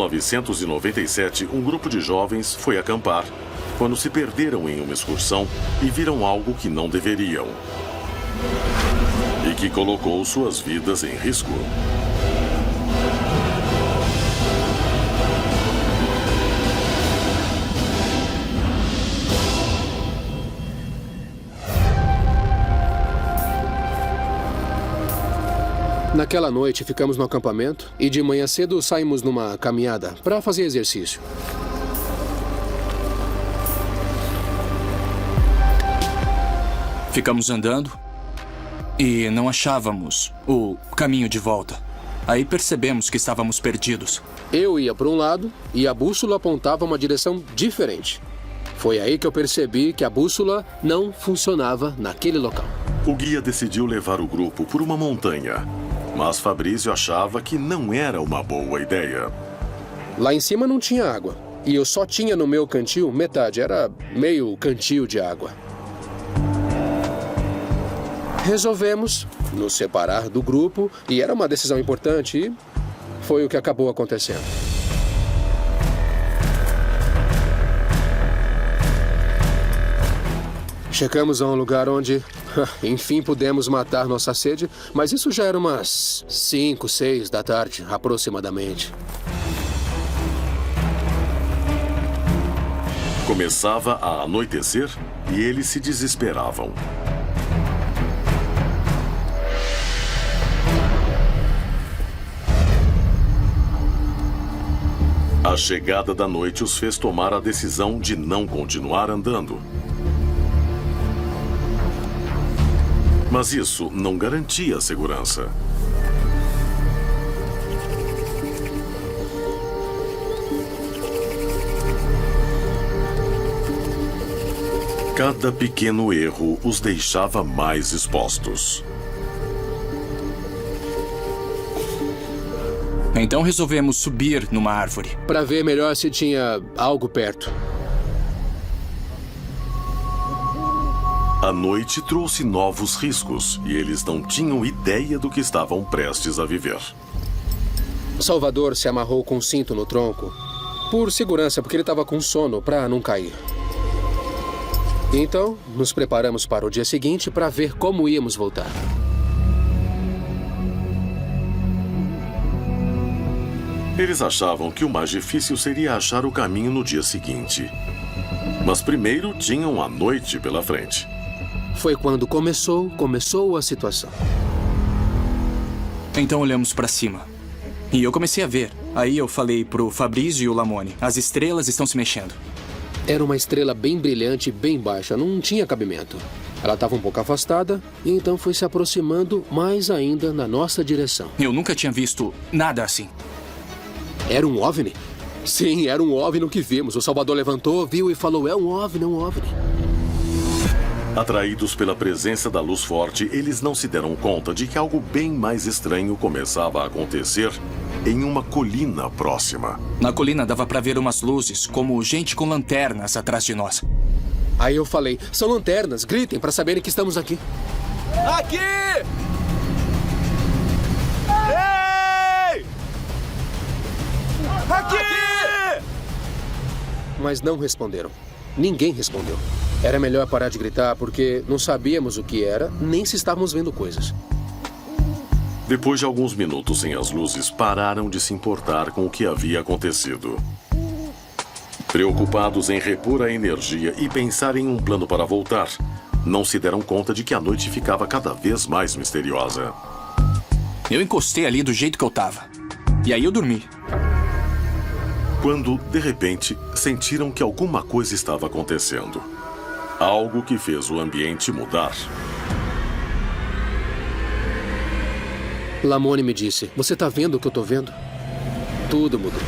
1997, um grupo de jovens foi acampar quando se perderam em uma excursão e viram algo que não deveriam. E que colocou suas vidas em risco. Naquela noite, ficamos no acampamento e de manhã cedo saímos numa caminhada para fazer exercício. Ficamos andando e não achávamos o caminho de volta. Aí percebemos que estávamos perdidos. Eu ia para um lado e a bússola apontava uma direção diferente. Foi aí que eu percebi que a bússola não funcionava naquele local. O guia decidiu levar o grupo por uma montanha, mas Fabrício achava que não era uma boa ideia. Lá em cima não tinha água e eu só tinha no meu cantil metade, era meio cantil de água. Resolvemos nos separar do grupo e era uma decisão importante e foi o que acabou acontecendo. Chegamos a um lugar onde, enfim, pudemos matar nossa sede, mas isso já era umas 5, 6 da tarde, aproximadamente. Começava a anoitecer e eles se desesperavam. A chegada da noite os fez tomar a decisão de não continuar andando. Mas isso não garantia a segurança. Cada pequeno erro os deixava mais expostos. Então resolvemos subir numa árvore. Para ver melhor se tinha algo perto. A noite trouxe novos riscos e eles não tinham ideia do que estavam prestes a viver. Salvador se amarrou com um cinto no tronco, por segurança, porque ele estava com sono para não cair. Então, nos preparamos para o dia seguinte para ver como íamos voltar. Eles achavam que o mais difícil seria achar o caminho no dia seguinte. Mas primeiro tinham a noite pela frente. Foi quando começou a situação. Então olhamos para cima. E eu comecei a ver. Aí eu falei pro Fabrício e o Lamone: as estrelas estão se mexendo. Era uma estrela bem brilhante, bem baixa, não tinha cabimento. Ela estava um pouco afastada e então foi se aproximando mais ainda na nossa direção. Eu nunca tinha visto nada assim. Era um OVNI? Sim, era um OVNI que vimos. O Salvador levantou, viu e falou: é um OVNI, é um OVNI. Atraídos pela presença da luz forte, eles não se deram conta de que algo bem mais estranho começava a acontecer em uma colina próxima. Na colina dava para ver umas luzes, como gente com lanternas atrás de nós. Aí eu falei: são lanternas, gritem para saberem que estamos aqui. Aqui! Ei! Aqui! Mas não responderam. Ninguém respondeu. Era melhor parar de gritar porque não sabíamos o que era, nem se estávamos vendo coisas. Depois de alguns minutos sem as luzes, pararam de se importar com o que havia acontecido. Preocupados em repor a energia e pensar em um plano para voltar, não se deram conta de que a noite ficava cada vez mais misteriosa. Eu encostei ali do jeito que eu tava. E aí eu dormi. Quando, de repente, sentiram que alguma coisa estava acontecendo. Algo que fez o ambiente mudar. Lamone me disse: você tá vendo o que eu tô vendo? Tudo mudou.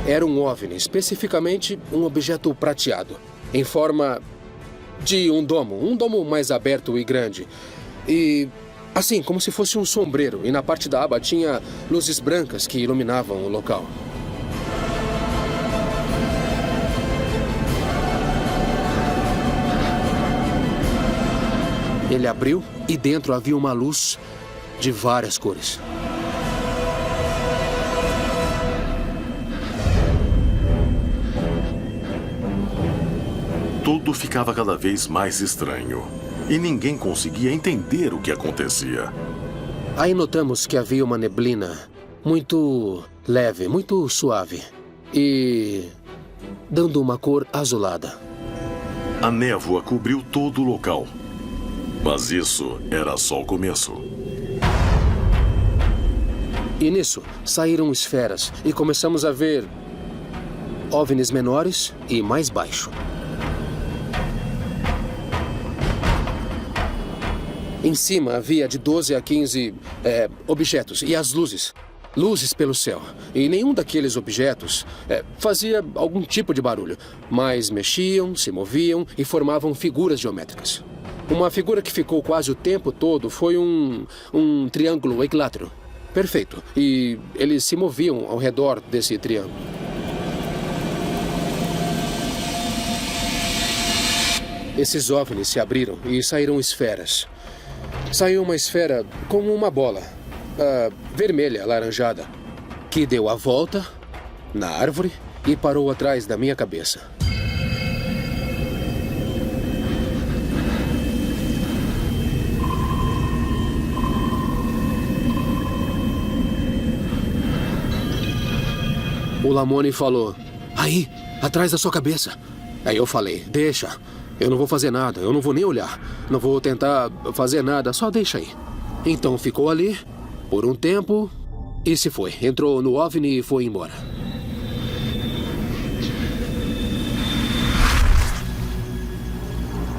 Era um OVNI, especificamente um objeto prateado, em forma de um domo mais aberto e grande. E assim, como se fosse um sombreiro, e na parte da aba tinha luzes brancas que iluminavam o local. Ele abriu e dentro havia uma luz de várias cores. Tudo ficava cada vez mais estranho. E ninguém conseguia entender o que acontecia. Aí notamos que havia uma neblina muito leve, muito suave. E dando uma cor azulada. A névoa cobriu todo o local. Mas isso era só o começo. E nisso, saíram esferas e começamos a ver OVNIs menores e mais baixo. Em cima havia de 12 a 15 objetos e as luzes. Luzes pelo céu. E nenhum daqueles objetos fazia algum tipo de barulho, mas mexiam, se moviam e formavam figuras geométricas. Uma figura que ficou quase o tempo todo foi um triângulo equilátero. Perfeito. E eles se moviam ao redor desse triângulo. Esses OVNIs se abriram e saíram esferas. Saiu uma esfera como uma bola, vermelha, alaranjada, que deu a volta na árvore e parou atrás da minha cabeça. O Lamoni falou, aí, atrás da sua cabeça. Aí eu falei, deixa, eu não vou fazer nada, eu não vou nem olhar. Não vou tentar fazer nada, só deixa aí. Então ficou ali, por um tempo, e se foi. Entrou no OVNI e foi embora.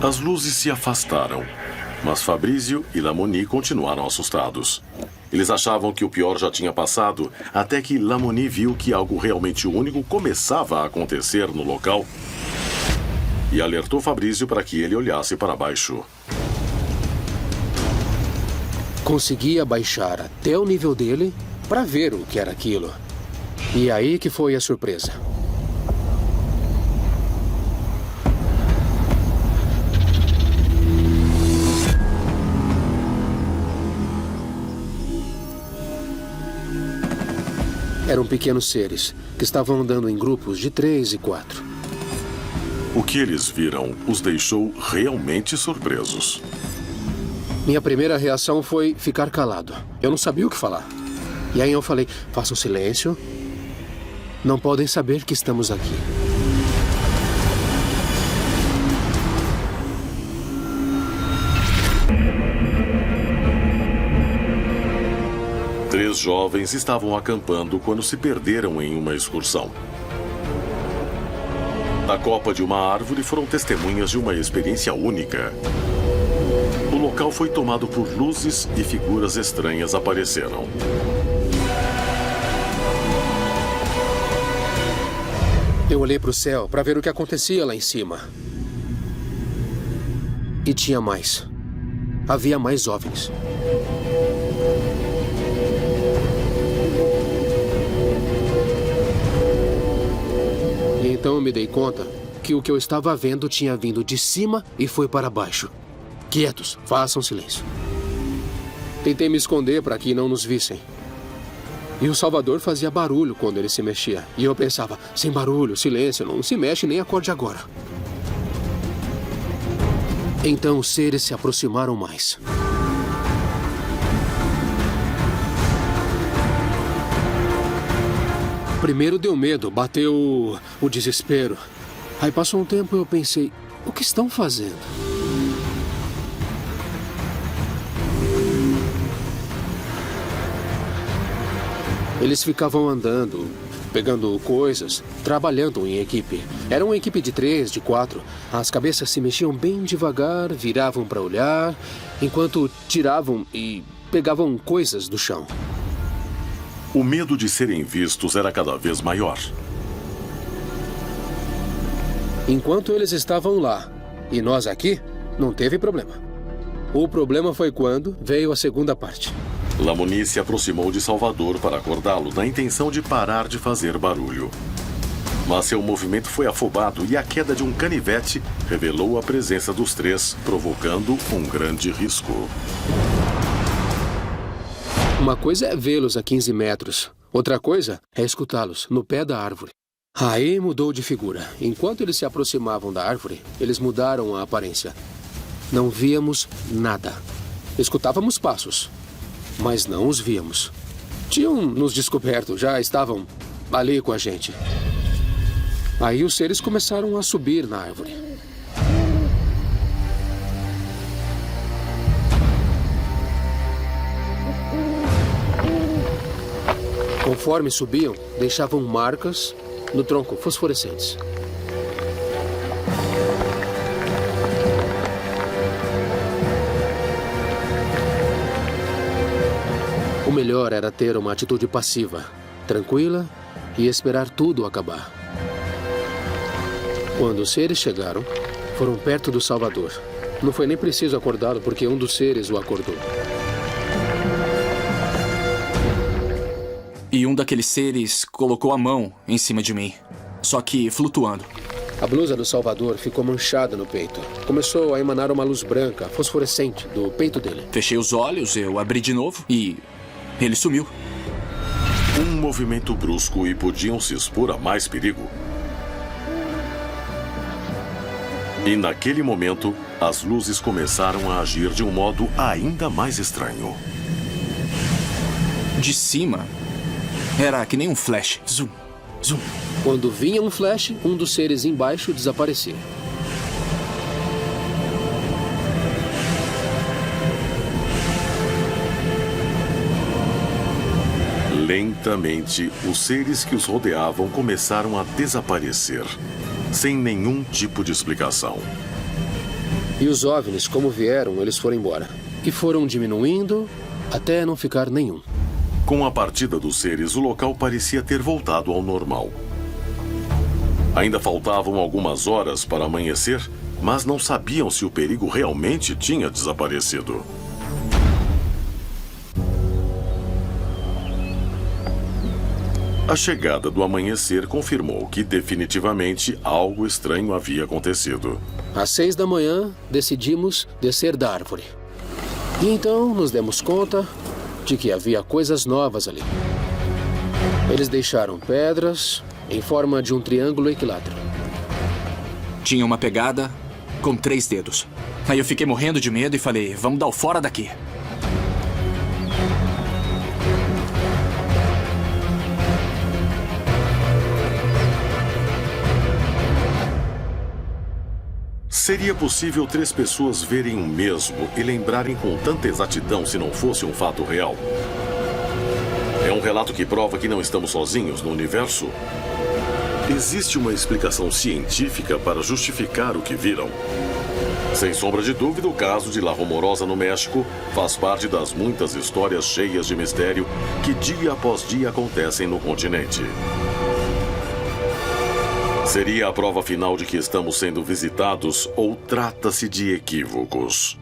As luzes se afastaram, mas Fabrício e Lamoni continuaram assustados. Eles achavam que o pior já tinha passado, até que Lamoni viu que algo realmente único começava a acontecer no local e alertou Fabrício para que ele olhasse para baixo. Conseguia baixar até o nível dele para ver o que era aquilo. E aí que foi a surpresa. Eram pequenos seres que estavam andando em grupos de 3 e 4. O que eles viram os deixou realmente surpresos. Minha primeira reação foi ficar calado. Eu não sabia o que falar. E aí eu falei, façam silêncio. Não podem saber que estamos aqui. Três jovens estavam acampando quando se perderam em uma excursão. Na copa de uma árvore foram testemunhas de uma experiência única. O local foi tomado por luzes e figuras estranhas apareceram. Eu olhei para o céu para ver o que acontecia lá em cima. E tinha mais. Havia mais OVNIs. E então eu me dei conta que o que eu estava vendo tinha vindo de cima e foi para baixo. Quietos, façam silêncio. Tentei me esconder para que não nos vissem. E o Salvador fazia barulho quando ele se mexia. E eu pensava, sem barulho, silêncio, não se mexe nem acorde agora. Então os seres se aproximaram mais. Primeiro deu medo, bateu o desespero. Aí passou um tempo e eu pensei, o que estão fazendo? Eles ficavam andando, pegando coisas, trabalhando em equipe. Era uma equipe de 3, de 4. As cabeças se mexiam bem devagar, viravam para olhar, enquanto tiravam e pegavam coisas do chão. O medo de serem vistos era cada vez maior. Enquanto eles estavam lá e nós aqui, não teve problema. O problema foi quando veio a segunda parte. Lamoni se aproximou de Salvador para acordá-lo na intenção de parar de fazer barulho. Mas seu movimento foi afobado e a queda de um canivete revelou a presença dos três, provocando um grande risco. Uma coisa é vê-los a 15 metros. Outra coisa é escutá-los no pé da árvore. Aí mudou de figura. Enquanto eles se aproximavam da árvore, eles mudaram a aparência. Não víamos nada. Escutávamos passos, mas não os víamos. Tinham nos descoberto, já estavam ali com a gente. Aí os seres começaram a subir na árvore. Conforme subiam, deixavam marcas no tronco fosforescentes. O melhor era ter uma atitude passiva, tranquila e esperar tudo acabar. Quando os seres chegaram, foram perto do Salvador. Não foi nem preciso acordá-lo porque um dos seres o acordou. E um daqueles seres colocou a mão em cima de mim, só que flutuando. A blusa do Salvador ficou manchada no peito. Começou a emanar uma luz branca, fosforescente, do peito dele. Fechei os olhos, eu abri de novo e ele sumiu. Um movimento brusco e podiam se expor a mais perigo. E naquele momento, as luzes começaram a agir de um modo ainda mais estranho. De cima, era que nem um flash. Zoom, zoom. Quando vinha um flash, um dos seres embaixo desaparecia. Lentamente, os seres que os rodeavam começaram a desaparecer, sem nenhum tipo de explicação. E os OVNIs, como vieram, eles foram embora. E foram diminuindo até não ficar nenhum. Com a partida dos seres, o local parecia ter voltado ao normal. Ainda faltavam algumas horas para amanhecer, mas não sabiam se o perigo realmente tinha desaparecido. A chegada do amanhecer confirmou que definitivamente algo estranho havia acontecido. Às 6 da manhã, decidimos descer da árvore. E então nos demos conta de que havia coisas novas ali. Eles deixaram pedras em forma de um triângulo equilátero. Tinha uma pegada com 3 dedos. Aí eu fiquei morrendo de medo e falei, vamos dar o fora daqui. Seria possível 3 pessoas verem o mesmo e lembrarem com tanta exatidão se não fosse um fato real? É um relato que prova que não estamos sozinhos no universo? Existe uma explicação científica para justificar o que viram? Sem sombra de dúvida, o caso de La Rumorosa no México faz parte das muitas histórias cheias de mistério que dia após dia acontecem no continente. Seria a prova final de que estamos sendo visitados ou trata-se de equívocos?